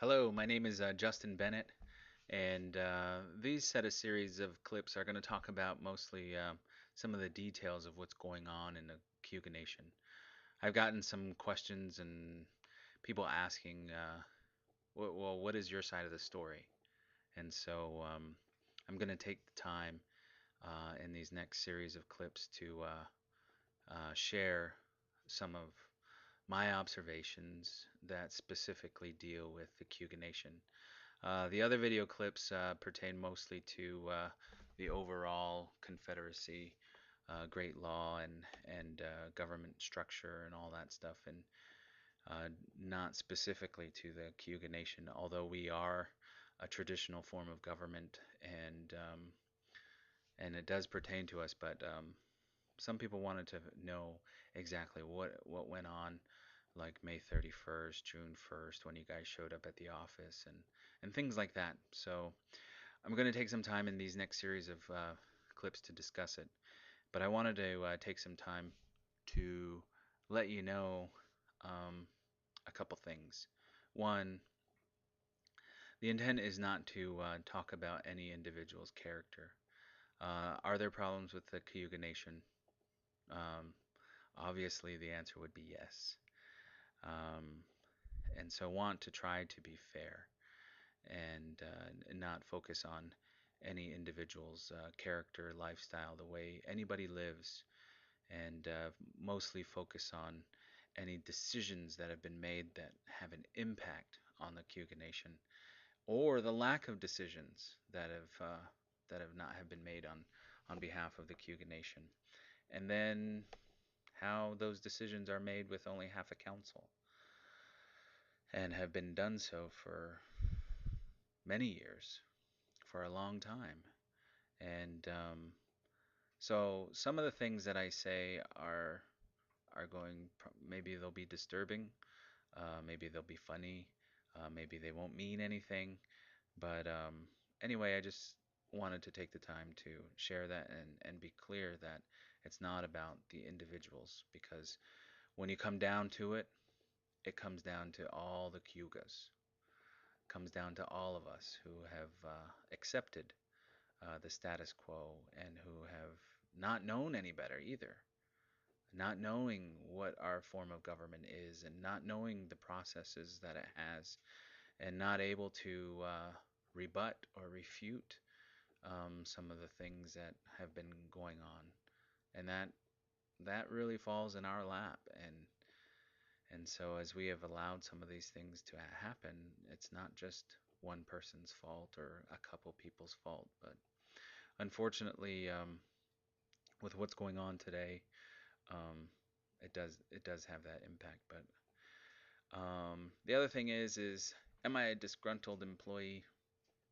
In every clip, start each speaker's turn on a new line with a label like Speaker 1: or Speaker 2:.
Speaker 1: Hello, my name is Justin Bennett, and these set of series of clips are going to talk about mostly some of the details of what's going on in the Cayuga Nation. I've gotten some questions and people asking, well, what is your side of the story? And so I'm going to take the time in these next series of clips to share some of my observations that specifically deal with the Cayuga Nation. The other video clips pertain mostly to the overall Confederacy, great law, and government structure and all that stuff, and uh, not specifically to the Cayuga Nation, although we are a traditional form of government and it does pertain to us. But some people wanted to know exactly what went on, like May 31st, June 1st, when you guys showed up at the office and things like that. So I'm going to take some time in these next series of clips to discuss it, but I wanted to take some time to let you know a couple things. One, the intent is not to talk about any individual's character. Are there problems with the Cayuga Nation? Um, Obviously, the answer would be yes. Um, and so want to try to be fair and not focus on any individual's character, lifestyle, the way anybody lives, and mostly focus on any decisions that have been made that have an impact on the Cayuga Nation, or the lack of decisions that have not have been made on behalf of the Cayuga Nation, and then how those decisions are made with only half a council and have been done so for many years, for a long time. And so some of the things that I say are going, maybe they'll be disturbing, maybe they'll be funny, maybe they won't mean anything. But anyway, I just wanted to take the time to share that and be clear that it's not about the individuals, because when you come down to it, it comes down to all the Cayugas, comes down to all of us who have accepted the status quo and who have not known any better either, not knowing what our form of government is and not knowing the processes that it has and not able to rebut or refute some of the things that have been going on. And that really falls in our lap. And so as we have allowed some of these things to happen, it's not just one person's fault or a couple people's fault, but unfortunately, with what's going on today, um, it does have that impact. But the other thing is am I a disgruntled employee?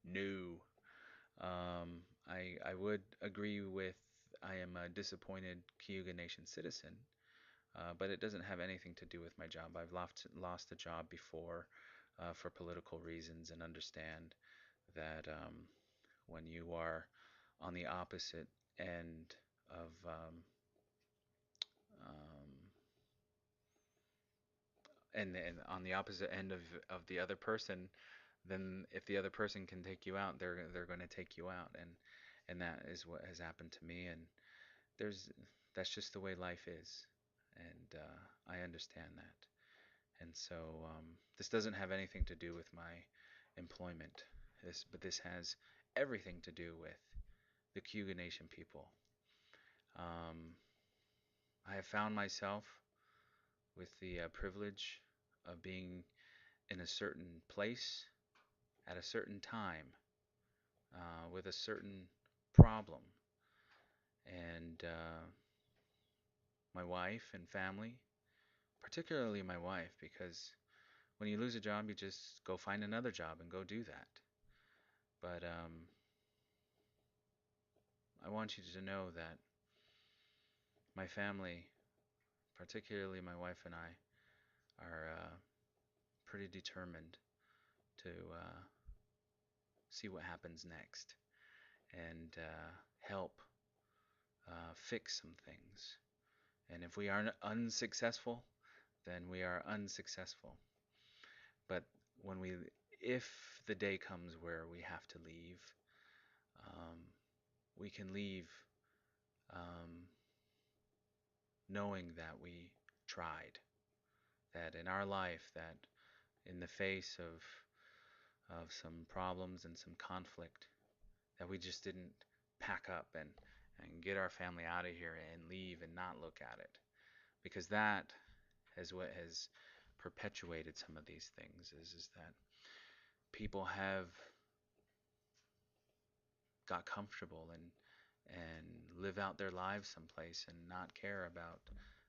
Speaker 1: No. I would agree with I am a disappointed Cayuga Nation citizen, but it doesn't have anything to do with my job. I've lost a job before for political reasons and understand that when you are on the opposite end of um, and on the opposite end of the other person, then if the other person can take you out, they're going to take you out, and that is what has happened to me, and there's that's just the way life is, and I understand that, and so this doesn't have anything to do with my employment, but this has everything to do with the Cayuga Nation people. Um, I have found myself with the privilege of being in a certain place at a certain time with a certain problem. And my wife and family, particularly my wife, because when you lose a job, you just go find another job and go do that. But I want you to know that my family, particularly my wife and I, are pretty determined to see what happens next and help fix some things. And if we are unsuccessful, then we are unsuccessful. But when we if the day comes where we have to leave, um, we can leave um, knowing that we tried, that in our life, that in the face of some problems and some conflict, that we just didn't pack up and get our family out of here and leave and not look at it, because that is what has perpetuated some of these things, is that people have got comfortable and live out their lives someplace and not care about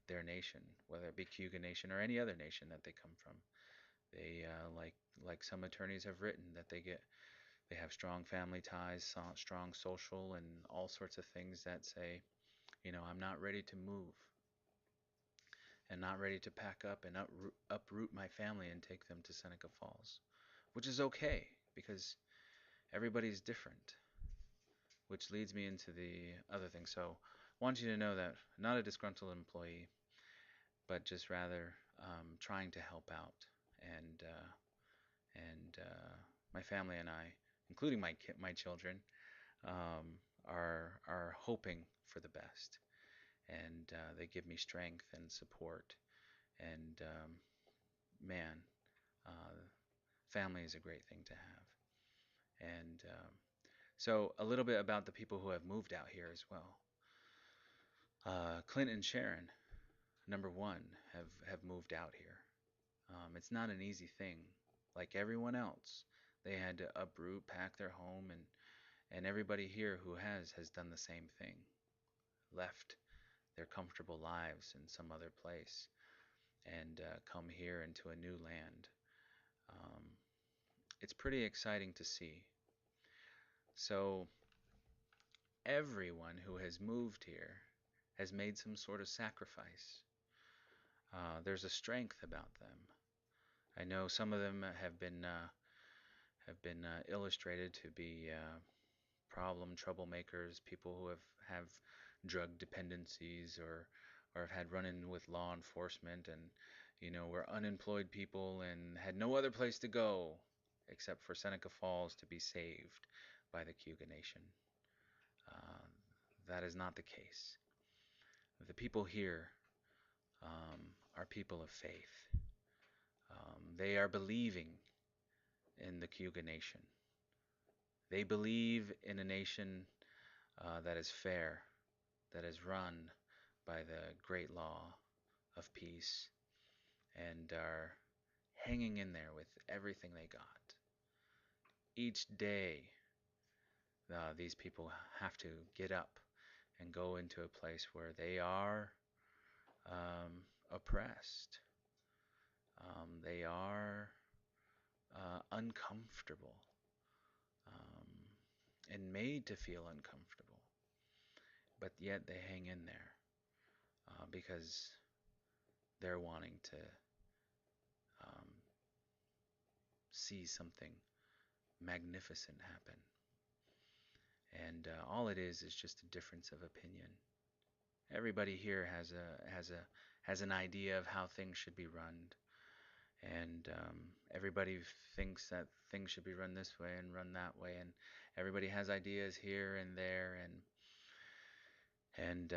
Speaker 1: their nation, whether it be Cayuga Nation or any other nation that they come from. They like some attorneys have written that they have strong family ties, strong social, and all sorts of things that say, I'm not ready to move and not ready to pack up and uproot my family and take them to Seneca Falls, which is okay because everybody's different, which leads me into the other thing. So I want you to know that I'm not a disgruntled employee, but just rather trying to help out. And my family and I, including my children, are hoping for the best, and they give me strength and support. And man, uh, family is a great thing to have. And so a little bit about the people who have moved out here as well. Clint and Sharon, number one, have moved out here. It's not an easy thing. Like everyone else, they had to uproot, pack their home, and everybody here who has done the same thing. Left their comfortable lives in some other place and come here into a new land. Um, it's pretty exciting to see. So everyone who has moved here has made some sort of sacrifice. There's a strength about them. I know some of them have been illustrated to be problem troublemakers, people who have drug dependencies or have had run-in with law enforcement, and were unemployed people and had no other place to go except for Seneca Falls to be saved by the Cayuga Nation. Uh, that is not the case. The people here are people of faith. They are believing in the Cayuga Nation. They believe in a nation that is fair, that is run by the great law of peace, and are hanging in there with everything they got. Each day, these people have to get up and go into a place where they are oppressed. They are uncomfortable and made to feel uncomfortable, but yet they hang in there because they're wanting to um, see something magnificent happen. And all it is just a difference of opinion. Everybody here has an idea of how things should be run, and everybody thinks that things should be run this way and run that way, and everybody has ideas here and there, and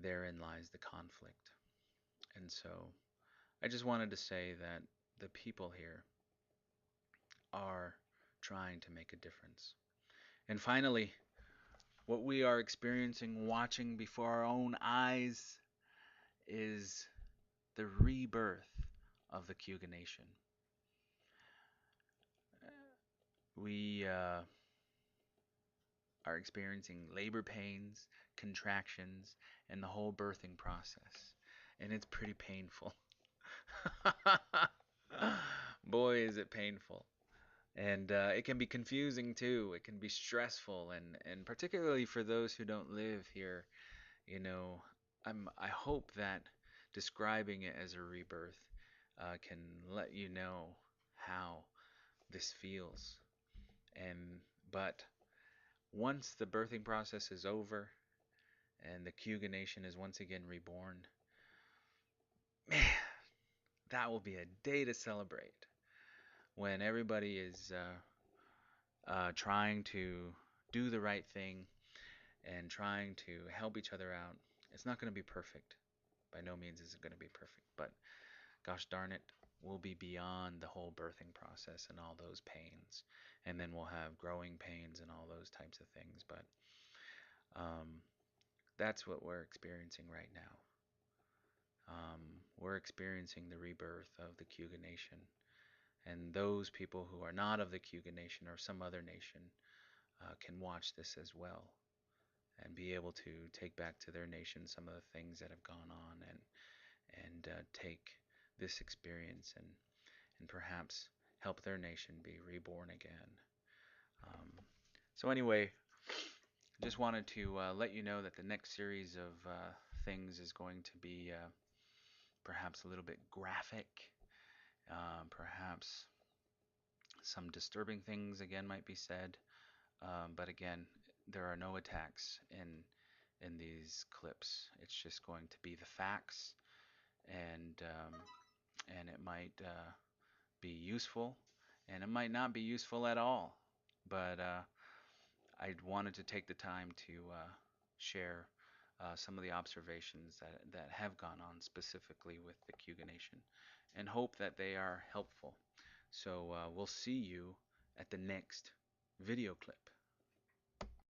Speaker 1: therein lies the conflict. And so I just wanted to say that the people here are trying to make a difference. And finally, what we are experiencing, watching before our own eyes, is the rebirth of the Cayuga Nation. We are experiencing labor pains, contractions, and the whole birthing process. And it's pretty painful. Boy, is it painful. And it can be confusing too. It can be stressful, and particularly for those who don't live here, you know, I hope that describing it as a rebirth can let you know how this feels. And but once the birthing process is over and the Cayuga Nation is once again reborn, man, that will be a day to celebrate. when everybody is trying to do the right thing and trying to help each other out, it's not going to be perfect. By no means is it going to be perfect, but gosh darn it, we'll be beyond the whole birthing process and all those pains. And then we'll have growing pains and all those types of things. But um, that's what we're experiencing right now. We're experiencing the rebirth of the Cayuga Nation. And those people who are not of the Cayuga Nation or some other nation can watch this as well and be able to take back to their nation some of the things that have gone on, and take this experience and perhaps help their nation be reborn again. Um, so anyway, just wanted to let you know that the next series of things is going to be perhaps a little bit graphic, perhaps some disturbing things again might be said, but again, there are no attacks in these clips. It's just going to be the facts, and it might be useful, and it might not be useful at all. But I wanted to take the time to share some of the observations that have gone on specifically with the Cayuga Nation, and hope that they are helpful. So we'll see you at the next video clip.